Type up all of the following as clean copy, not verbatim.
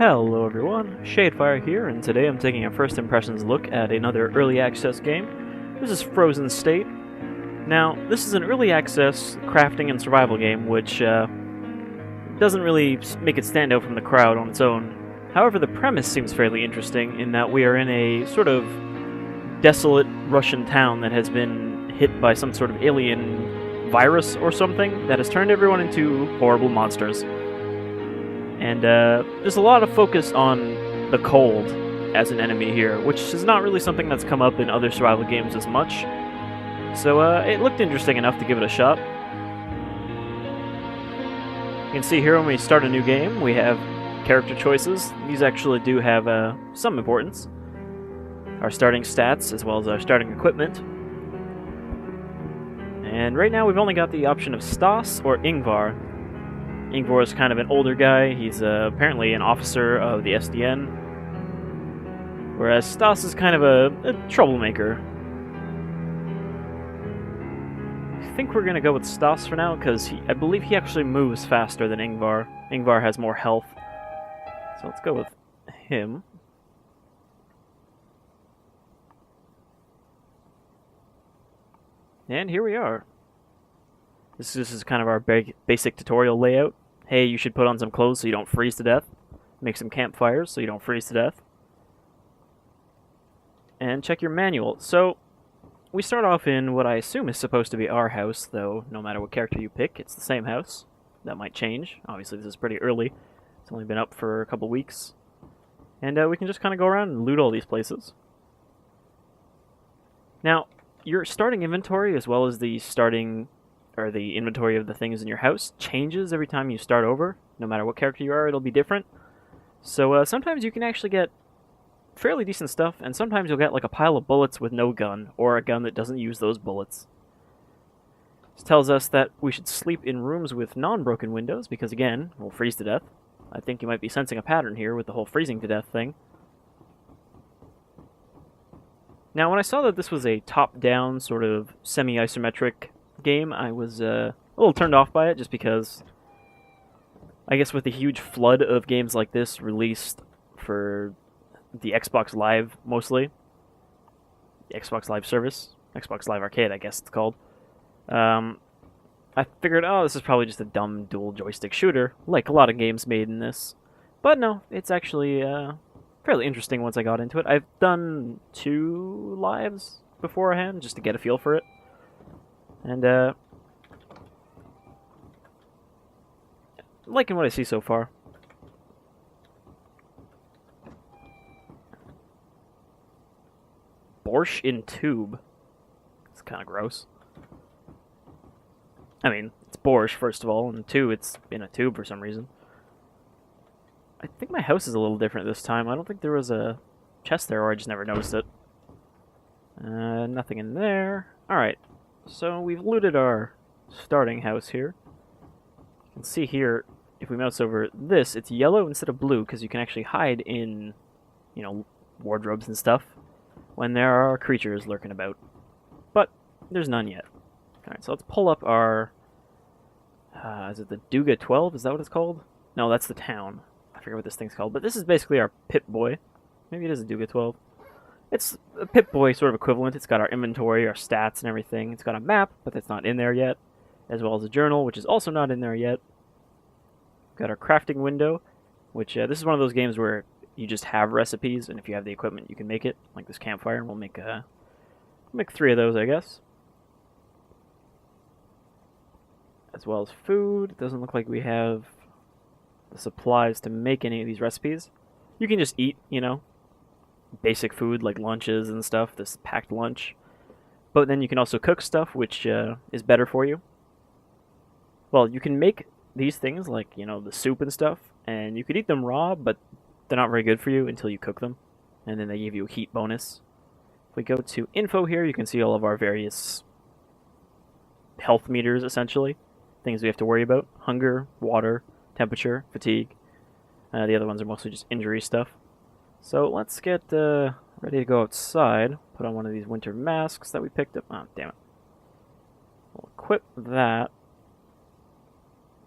Hello everyone, Shadefire here, and today I'm taking a first impressions look at another early access game. This is Frozen State. Now, this is an early access crafting and survival game, which doesn't really make it stand out from the crowd on its own. However, the premise seems fairly interesting in that we are in a sort of desolate Russian town that has been hit by some sort of alien virus or something that has turned everyone into horrible monsters. And there's a lot of focus on the cold as an enemy here, which is not really something that's come up in other survival games as much. So it looked interesting enough to give it a shot. You can see here when we start a new game, we have character choices. These actually do have some importance. Our starting stats, as well as our starting equipment. And right now we've only got the option of Stas or Ingvar. Ingvar is kind of an older guy. He's apparently an officer of the SDN. Whereas Stas is kind of a troublemaker. I think we're going to go with Stas for now, because I believe he actually moves faster than Ingvar. Ingvar has more health. So let's go with him. And here we are. This is kind of our basic tutorial layout. Hey, you should put on some clothes so you don't freeze to death. Make some campfires so you don't freeze to death. And check your manual. So, we start off in what I assume is supposed to be our house, though no matter what character you pick, it's the same house. That might change. Obviously, this is pretty early. It's only been up for a couple weeks. And we can just kind of go around and loot all these places. Now, your starting inventory, as well as the inventory of the things in your house, changes every time you start over. No matter what character you are, it'll be different. So sometimes you can actually get fairly decent stuff, and sometimes you'll get like a pile of bullets with no gun, or a gun that doesn't use those bullets. This tells us that we should sleep in rooms with non-broken windows, because again, we'll freeze to death. I think you might be sensing a pattern here with the whole freezing to death thing. Now, when I saw that this was a top-down, sort of semi-isometric game, I was a little turned off by it, just because I guess with the huge flood of games like this released for the Xbox Live, mostly, the Xbox Live service, Xbox Live Arcade, I guess it's called, I figured, oh, this is probably just a dumb dual joystick shooter, like a lot of games made in this. But no, it's actually fairly interesting once I got into it. I've done 2 lives beforehand, just to get a feel for it. And, liking what I see so far. Borscht in tube. It's kind of gross. I mean, it's borscht, first of all, and 2, it's in a tube for some reason. I think my house is a little different this time. I don't think there was a chest there, or I just never noticed it. Nothing in there. Alright. So we've looted our starting house here. You can see here, if we mouse over this, it's yellow instead of blue, because you can actually hide in, wardrobes and stuff when there are creatures lurking about. But there's none yet. Alright, so let's pull up our, is it the Duga 12? Is that what it's called? No, that's the town. I forget what this thing's called, but this is basically our Pip-Boy. Maybe it is a Duga 12. It's a Pip-Boy sort of equivalent. It's got our inventory, our stats, and everything. It's got a map, but that's not in there yet, as well as a journal, which is also not in there yet. We've got our crafting window, which this is one of those games where you just have recipes, and if you have the equipment, you can make it, like this campfire, and we'll make 3 of those, I guess. As well as food. It doesn't look like we have the supplies to make any of these recipes. You can just eat, basic food like lunches and stuff, this packed lunch. But then you can also cook stuff, which is better for you. Well, you can make these things like, the soup and stuff, and you could eat them raw, but they're not very good for you until you cook them. And then they give you a heat bonus. If we go to info here, you can see all of our various health meters, essentially. Things we have to worry about. Hunger, water, temperature, fatigue. The other ones are mostly just injury stuff. So let's get ready to go outside. Put on one of these winter masks that we picked up. Oh, damn it. We'll equip that.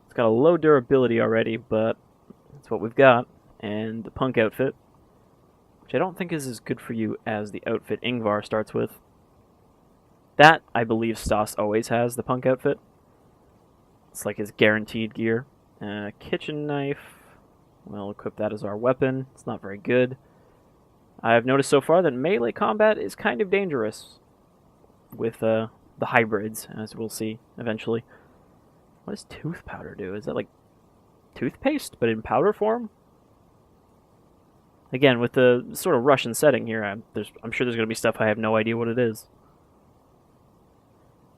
It's got a low durability already, but that's what we've got. and the punk outfit, which I don't think is as good for you as the outfit Ingvar starts with. That, I believe, Stas always has, the punk outfit. It's like his guaranteed gear. Kitchen knife. We'll equip that as our weapon. It's not very good. I've noticed so far that melee combat is kind of dangerous with the hybrids, as we'll see eventually. What does tooth powder do? Is that like toothpaste, but in powder form? Again, with the sort of Russian setting here, I'm sure there's going to be stuff I have no idea what it is.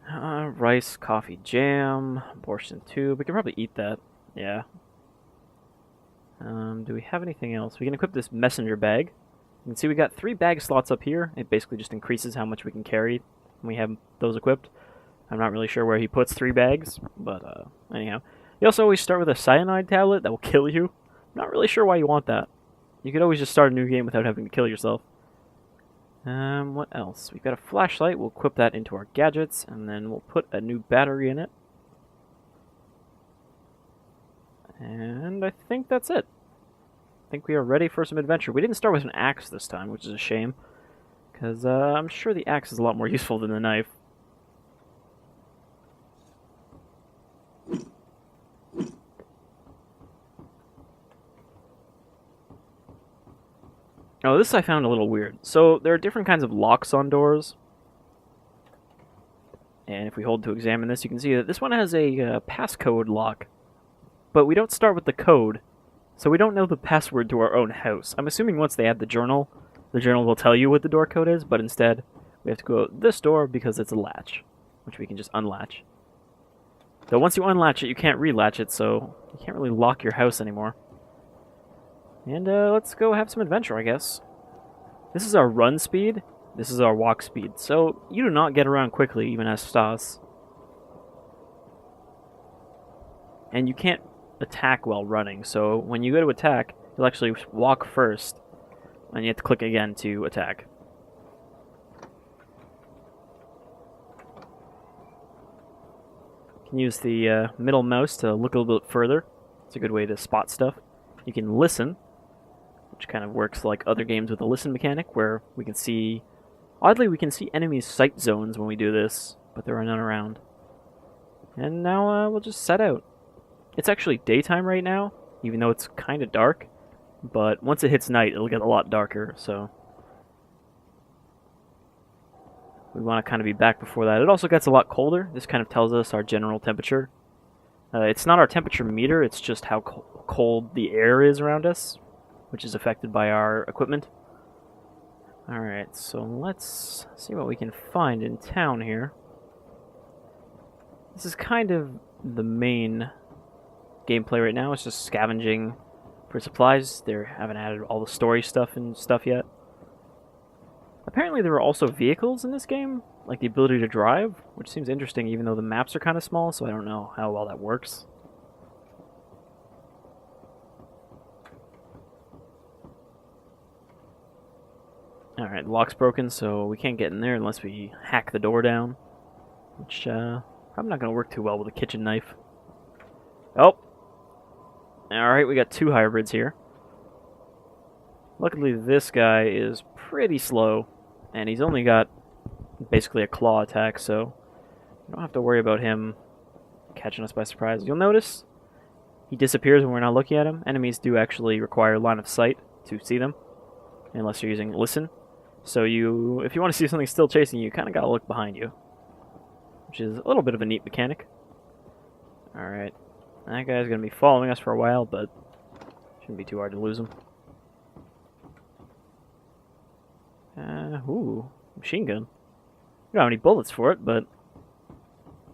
Rice, coffee, jam, borscht tube. We can probably eat that. Yeah. Do we have anything else? We can equip this messenger bag. You can see we got 3 bag slots up here. It basically just increases how much we can carry when we have those equipped. I'm not really sure where he puts 3 bags, but anyhow. You also always start with a cyanide tablet that will kill you. Not really sure why you want that. You could always just start a new game without having to kill yourself. What else? We've got a flashlight. We'll equip that into our gadgets, and then we'll put a new battery in it. And I think that's it. I think we are ready for some adventure. We didn't start with an axe this time, which is a shame, because I'm sure the axe is a lot more useful than the knife. Oh, this I found a little weird. So, there are different kinds of locks on doors. And if we hold to examine this, you can see that this one has a passcode lock. But we don't start with the code, so we don't know the password to our own house. I'm assuming once they add the journal will tell you what the door code is, but instead, we have to go out this door because it's a latch, which we can just unlatch. So once you unlatch it, you can't relatch it, so you can't really lock your house anymore. And let's go have some adventure, I guess. This is our run speed. This is our walk speed. So you do not get around quickly, even as Stas. And you can't attack while running. So when you go to attack, you'll actually walk first, and you have to click again to attack. You can use the middle mouse to look a little bit further. It's a good way to spot stuff. You can listen, which kind of works like other games with a listen mechanic, where we can see... Oddly, we can see enemies' sight zones when we do this, but there are none around. And now we'll just set out. It's actually daytime right now, even though it's kind of dark, but once it hits night, it'll get a lot darker, so... we want to kind of be back before that. It also gets a lot colder. This kind of tells us our general temperature. It's not our temperature meter, it's just how cold the air is around us, which is affected by our equipment. Alright, so let's see what we can find in town here. This is kind of the main gameplay right now. It's just scavenging for supplies. They haven't added all the story stuff and stuff yet. Apparently there are also vehicles in this game, like the ability to drive, which seems interesting even though the maps are kind of small, so I don't know how well that works. Alright, the lock's broken, so we can't get in there unless we hack the door down, which probably not going to work too well with a kitchen knife. Oh! Alright, we got 2 hybrids here. Luckily this guy is pretty slow, and he's only got basically a claw attack, so we don't have to worry about him catching us by surprise. You'll notice he disappears when we're not looking at him. Enemies do actually require line of sight to see them, unless you're using listen. So if you want to see something still chasing you, you kind of got to look behind you, which is a little bit of a neat mechanic. Alright, that guy's going to be following us for a while, but shouldn't be too hard to lose him. Ooh, machine gun. We don't have any bullets for it, but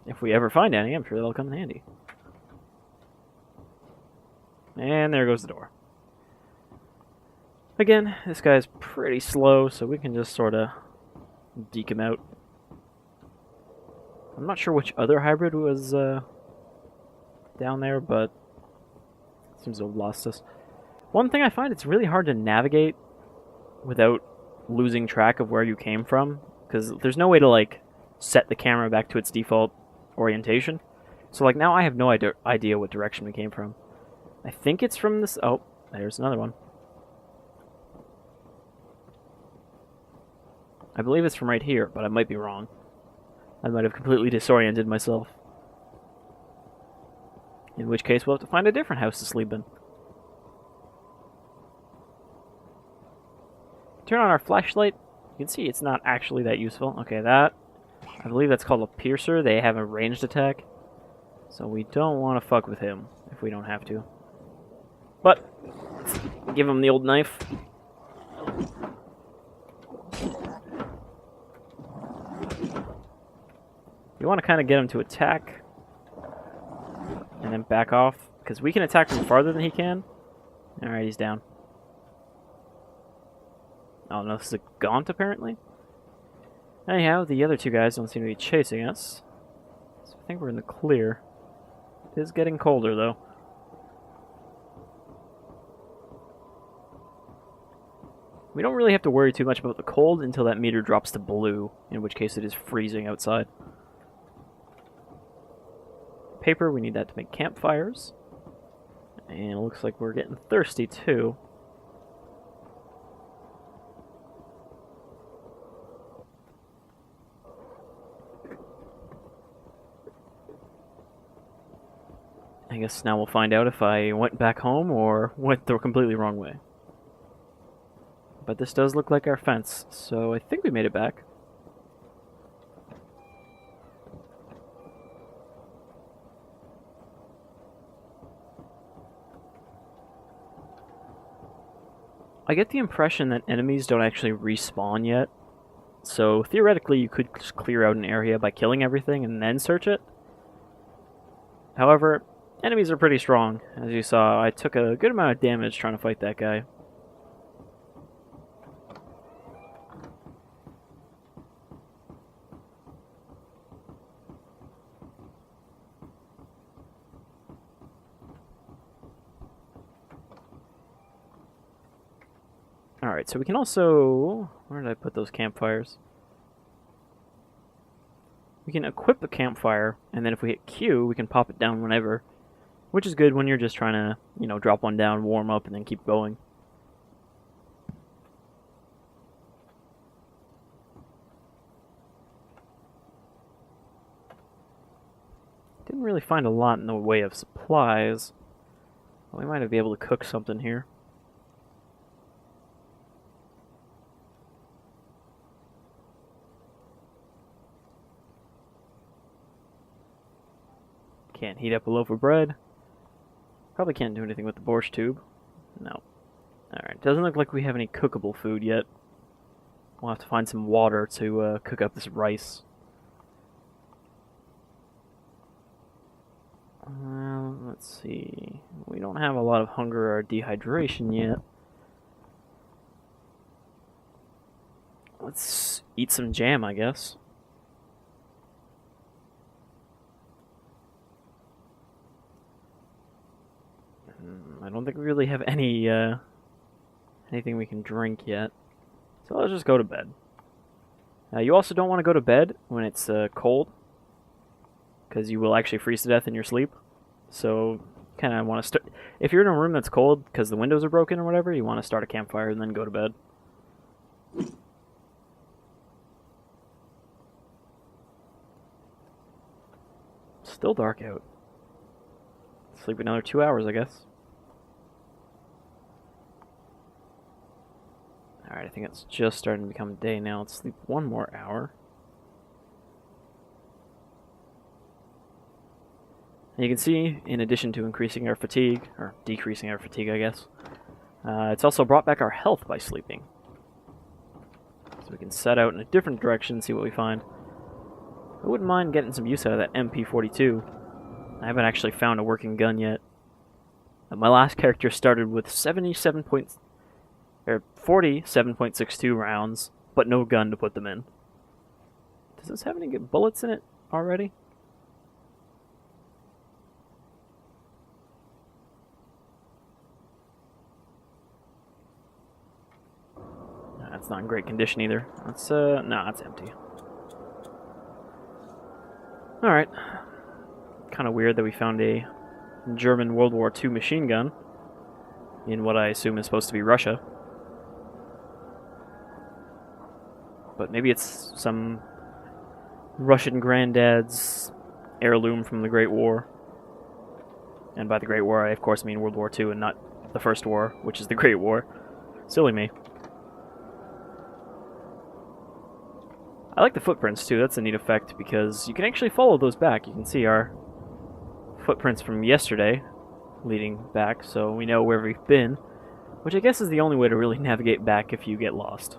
if we ever find any, I'm sure they'll come in handy. And there goes the door. Again, this guy's pretty slow, so we can just sort of deke him out. I'm not sure which other hybrid was down there, but it seems to have lost us. One thing I find, it's really hard to navigate without losing track of where you came from, because there's no way to like set the camera back to its default orientation. So like now I have no idea what direction we came from. I think it's from this... Oh, there's another one. I believe it's from right here, but I might be wrong. I might have completely disoriented myself. In which case, we'll have to find a different house to sleep in. Turn on our flashlight. You can see it's not actually that useful. Okay, that. I believe that's called a piercer. They have a ranged attack. So we don't want to fuck with him if we don't have to. But, give him the old knife. You want to kind of get him to attack. And then back off. Because we can attack him farther than he can. Alright, he's down. Oh no, this is a gaunt apparently. Anyhow, the other two guys don't seem to be chasing us. So I think we're in the clear. It is getting colder though. We don't really have to worry too much about the cold until that meter drops to blue, in which case it is freezing outside. Paper, we need that to make campfires. And it looks like we're getting thirsty too. I guess now we'll find out if I went back home or went the completely wrong way. But this does look like our fence, so I think we made it back. I get the impression that enemies don't actually respawn yet. So theoretically you could just clear out an area by killing everything and then search it. However, enemies are pretty strong. As you saw, I took a good amount of damage trying to fight that guy. Alright, so we can also... Where did I put those campfires? We can equip the campfire, and then if we hit Q, we can pop it down whenever. Which is good when you're just trying to, you know, drop one down, warm up, and then keep going. Didn't really find a lot in the way of supplies. We might be able to cook something here. Can't heat up a loaf of bread. Probably can't do anything with the borscht tube. No. Alright, doesn't look like we have any cookable food yet. We'll have to find some water to cook up this rice. Let's see. We don't have a lot of hunger or dehydration yet. Let's eat some jam, I guess. I don't think we really have any anything we can drink yet. So let's just go to bed. You also don't want to go to bed when it's cold, because you will actually freeze to death in your sleep. So kind of want to start... If you're in a room that's cold because the windows are broken or whatever, you want to start a campfire and then go to bed. Still dark out. Sleep another 2 hours, I guess. Alright, I think it's just starting to become day now. Let's sleep one more hour. And you can see, in addition to increasing our fatigue, or decreasing our fatigue, I guess, it's also brought back our health by sleeping. So we can set out in a different direction and see what we find. I wouldn't mind getting some use out of that MP42. I haven't actually found a working gun yet. My last character started with 47.62 rounds, but no gun to put them in. Does this have any good bullets in it already? That's not in great condition either. That's no, it's empty. Alright. Kind of weird that we found a German World War II machine gun. in what I assume is supposed to be Russia. But maybe it's some Russian granddad's heirloom from the Great War. And by the Great War, I of course mean World War II and not the First War, which is the Great War. Silly me. I like the footprints too, that's a neat effect, because you can actually follow those back. You can see our footprints from yesterday leading back, so we know where we've been, which I guess is the only way to really navigate back if you get lost.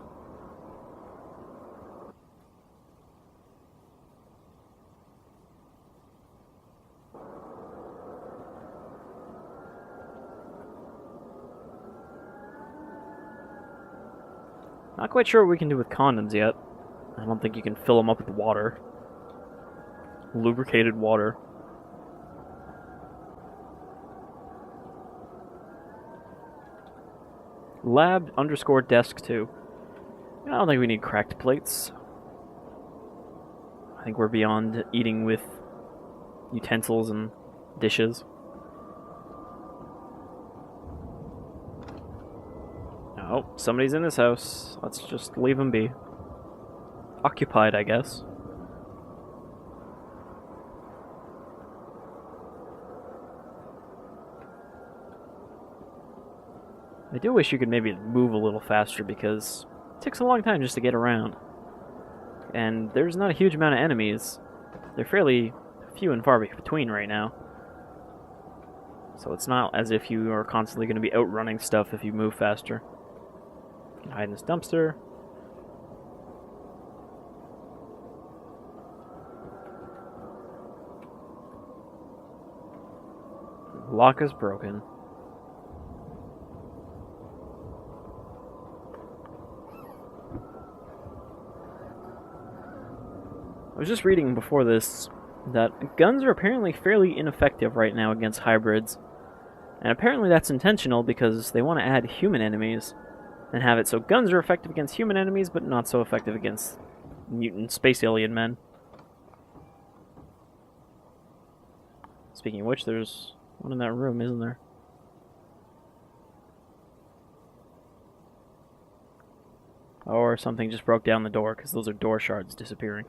Not quite sure what we can do with condoms yet. I don't think you can fill them up with water. Lubricated water. Lab_desk 2. I don't think we need cracked plates. I think we're beyond eating with utensils and dishes. Oh, somebody's in this house. Let's just leave them be. Occupied, I guess. I do wish you could maybe move a little faster because it takes a long time just to get around. And there's not a huge amount of enemies. They're fairly few and far between right now. So it's not as if you are constantly going to be outrunning stuff if you move faster. You can hide in this dumpster. Lock is broken. I was just reading before this that guns are apparently fairly ineffective right now against hybrids. And apparently that's intentional because they want to add human enemies and have it so guns are effective against human enemies but not so effective against mutant space alien men. Speaking of which, there's one in that room, isn't there? Or something just broke down the door because those are door shards disappearing.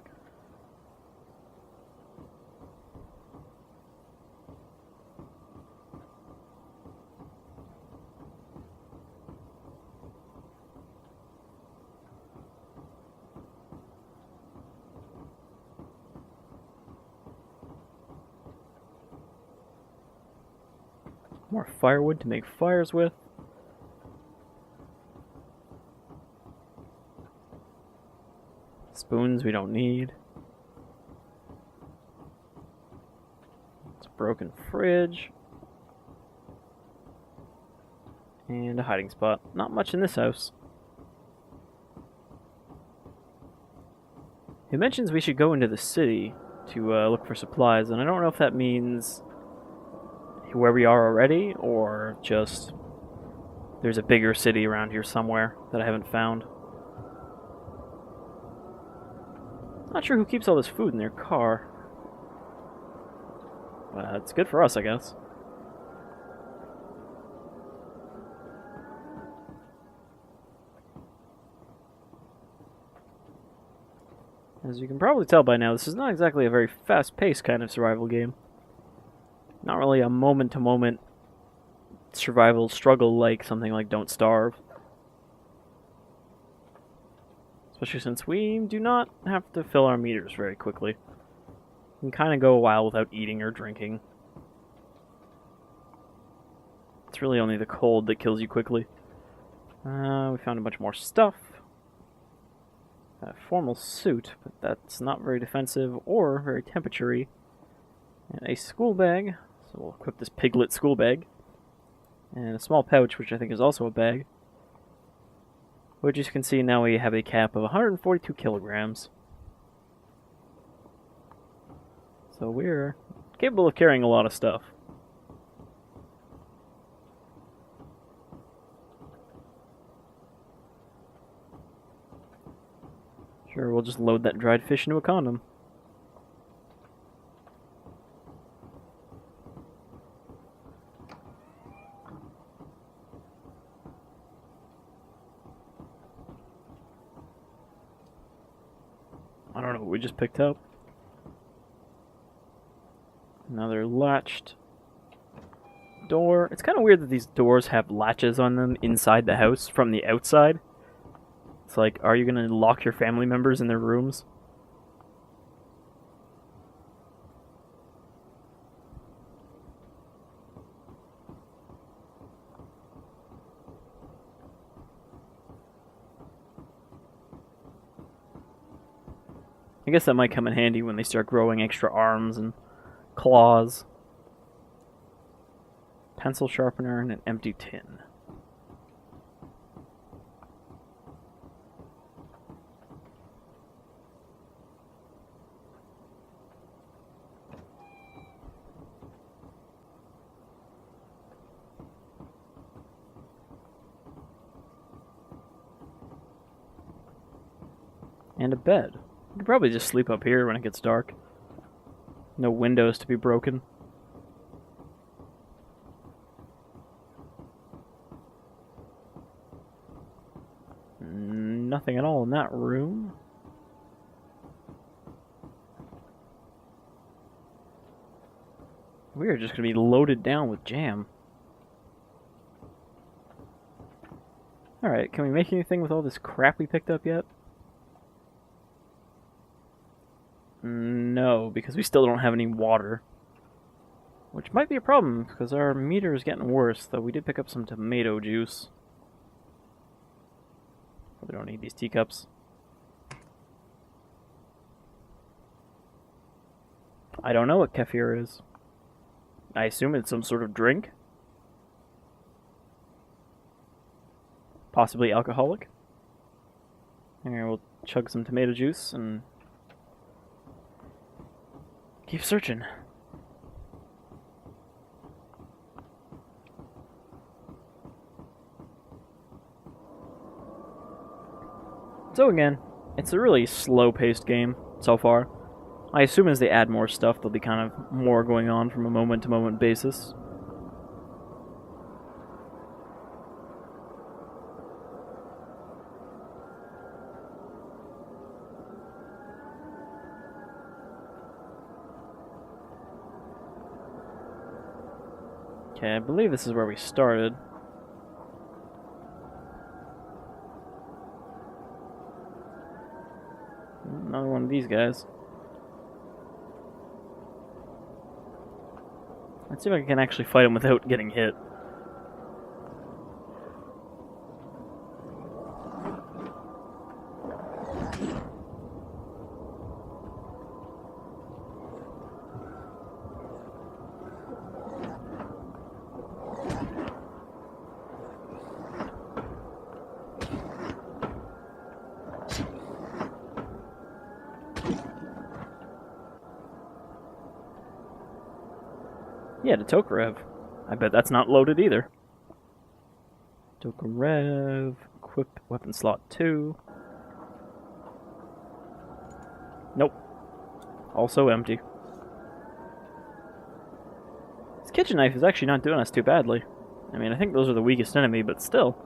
More firewood to make fires with. Spoons we don't need. It's a broken fridge. And a hiding spot. Not much in this house. It mentions we should go into the city to look for supplies, and I don't know if that means where we are already, or just there's a bigger city around here somewhere that I haven't found. Not sure who keeps all this food in their car. It's good for us, I guess. As you can probably tell by now, this is not exactly a very fast-paced kind of survival game. Not really a moment-to-moment survival struggle like something like Don't Starve. Especially since we do not have to fill our meters very quickly. We can kind of go a while without eating or drinking. It's really only the cold that kills you quickly. We found a bunch more stuff. A formal suit, but that's not very defensive or very temperature-y. And a school bag. So we'll equip this piglet school bag. And a small pouch, which I think is also a bag. Which, as you can see, now we have a cap of 142 kilograms. So we're capable of carrying a lot of stuff. Sure, we'll just load that dried fish into a condom. I don't know what we just picked up. Another latched door. It's kind of weird that these doors have latches on them inside the house from the outside. It's like, are you going to lock your family members in their rooms? I guess that might come in handy when they start growing extra arms and claws. Pencil sharpener and an empty tin. And a bed. You could probably just sleep up here when it gets dark. No windows to be broken. Nothing at all in that room. We are just going to be loaded down with jam. Alright, can we make anything with all this crap we picked up yet? No, because we still don't have any water. Which might be a problem, because our meter is getting worse, though we did pick up some tomato juice. Probably don't need these teacups. I don't know what kefir is. I assume it's some sort of drink. Possibly alcoholic. Here, we'll chug some tomato juice and keep searching. So again, it's a really slow-paced game so far. I assume as they add more stuff, there'll be kind of more going on from a moment-to-moment basis. Okay, I believe this is where we started. Another one of these guys. Let's see if I can actually fight him without getting hit. Yeah, the Tokarev. I bet that's not loaded either. Tokarev. Equip weapon slot 2. Nope. Also empty. This kitchen knife is actually not doing us too badly. I mean, I think those are the weakest enemy, but still.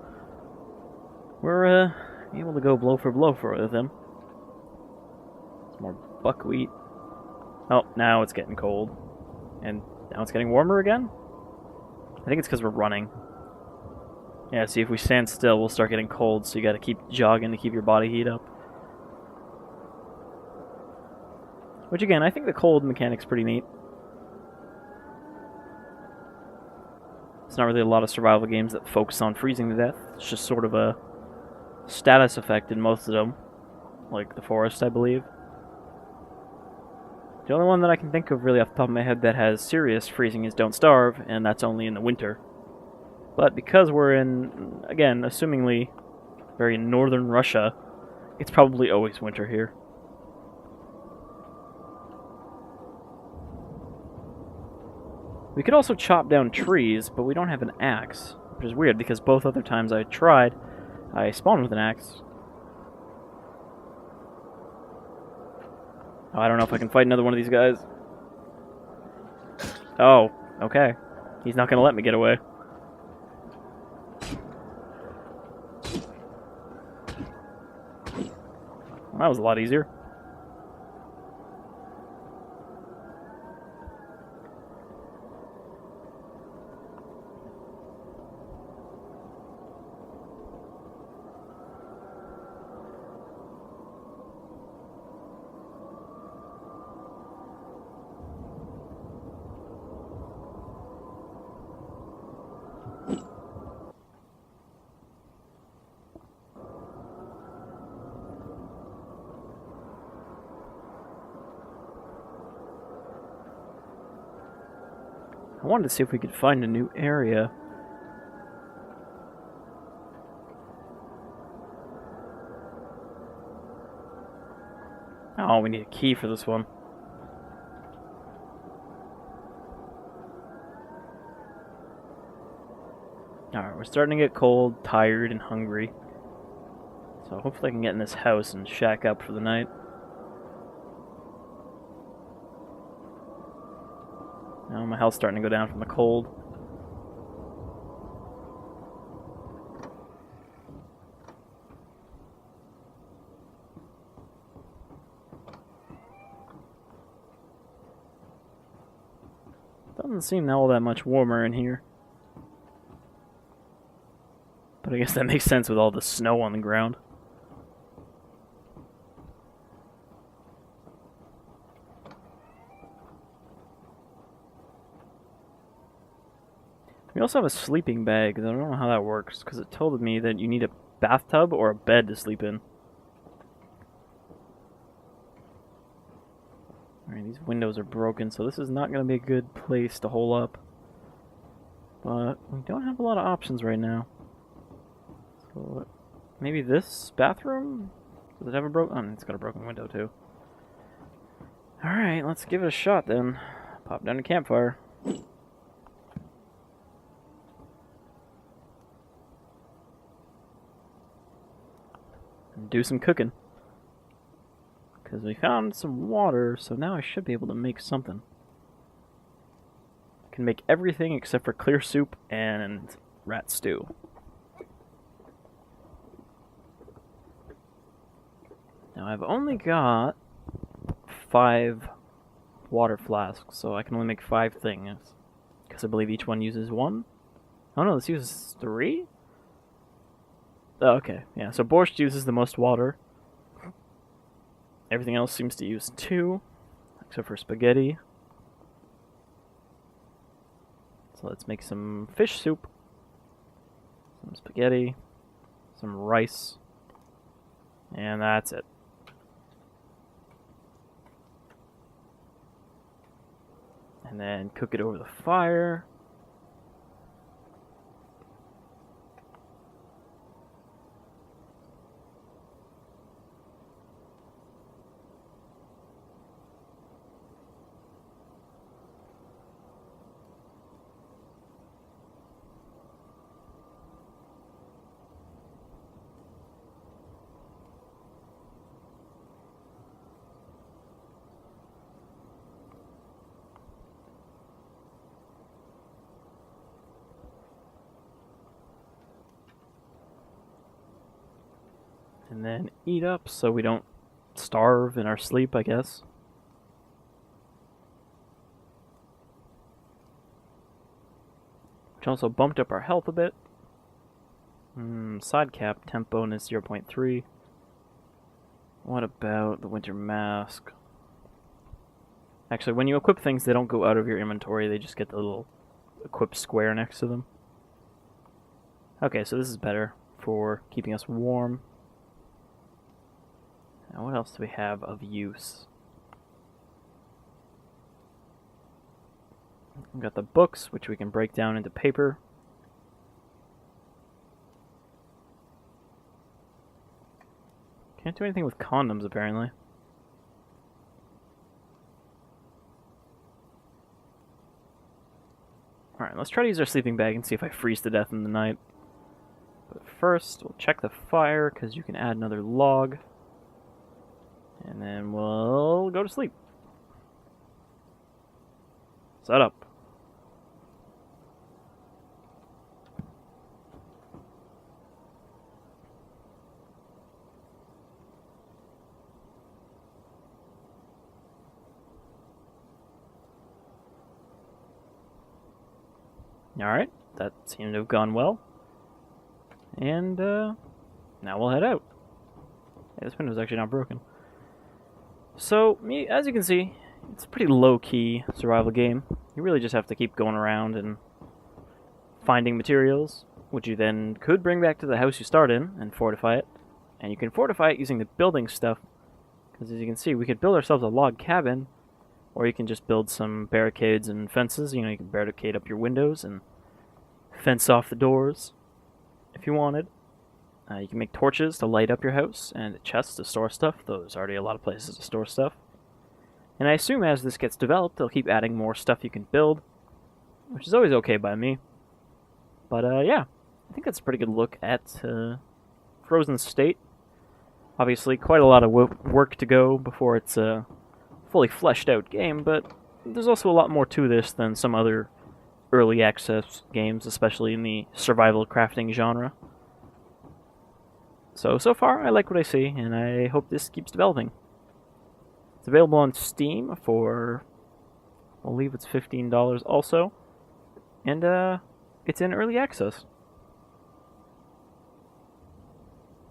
We're, able to go blow for with them. Some more buckwheat. Oh, now it's getting cold. And now it's getting warmer again? I think it's because we're running. Yeah, see, if we stand still, we'll start getting cold, so you gotta keep jogging to keep your body heat up. Which, again, I think the cold mechanic's pretty neat. It's not really a lot of survival games that focus on freezing to death. It's just sort of a status effect in most of them. Like The Forest, I believe. The only one that I can think of really off the top of my head that has serious freezing is Don't Starve, and that's only in the winter. But because we're in, again, assumingly very northern Russia, it's probably always winter here. We could also chop down trees, but we don't have an axe, which is weird because both other times I tried, I spawned with an axe. Oh, I don't know if I can fight another one of these guys. Oh, okay. He's not going to let me get away. Well, that was a lot easier. I wanted to see if we could find a new area. Oh, we need a key for this one. Alright, we're starting to get cold, tired, and hungry. So hopefully I can get in this house and shack up for the night. Now my health's starting to go down from the cold. Doesn't seem all that much warmer in here. But I guess that makes sense with all the snow on the ground. We also have a sleeping bag. I don't know how that works, because it told me that you need a bathtub or a bed to sleep in. Alright, these windows are broken, so this is not going to be a good place to hole up. But we don't have a lot of options right now. So maybe this bathroom? Does it have a broken... Oh, it's got a broken window too. Alright, let's give it a shot then. Pop down a campfire. And do some cooking. Because we found some water, so now I should be able to make something. I can make everything except for clear soup and rat stew. Now I've only got 5 water flasks, so I can only make 5 things. Because I believe each one uses 1. Oh no, this uses 3? Oh, okay, yeah, so borscht uses the most water. Everything else seems to use 2, except for spaghetti. So let's make some fish soup, some spaghetti, some rice, and that's it. And then cook it over the fire. And then eat up so we don't starve in our sleep, I guess. Which also bumped up our health a bit. Side cap, temp bonus 0.3. What about the winter mask? Actually, when you equip things, they don't go out of your inventory, they just get the little equip square next to them. Okay, so this is better for keeping us warm. Now what else do we have of use? We've got the books, which we can break down into paper. Can't do anything with condoms, apparently. Alright, let's try to use our sleeping bag and see if I freeze to death in the night. But first, we'll check the fire, because you can add another log. And then we'll go to sleep. Set up. Alright, that seemed to have gone well. And now we'll head out. Yeah, this window's actually not broken. So, as you can see, it's a pretty low-key survival game. You really just have to keep going around and finding materials, which you then could bring back to the house you start in and fortify it. And you can fortify it using the building stuff, because as you can see, we could build ourselves a log cabin, Or you can just build some barricades and fences. You know, you can barricade up your windows and fence off the doors if you wanted. You can make torches to light up your house and chests to store stuff. There's already a lot of places to store stuff. And I assume as this gets developed, they'll keep adding more stuff you can build, which is always okay by me. But yeah, I think that's a pretty good look at Frozen State. Obviously, quite a lot of work to go before it's a fully fleshed out game, but there's also a lot more to this than some other early access games, especially in the survival crafting genre. So far, I like what I see, and I hope this keeps developing. It's available on Steam for, I believe it's $15 also, and it's in early access.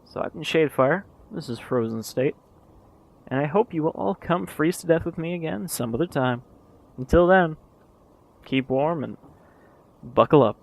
So I've been Shadefire, this is Frozen State, and I hope you will all come freeze to death with me again some other time. Until then, keep warm and buckle up.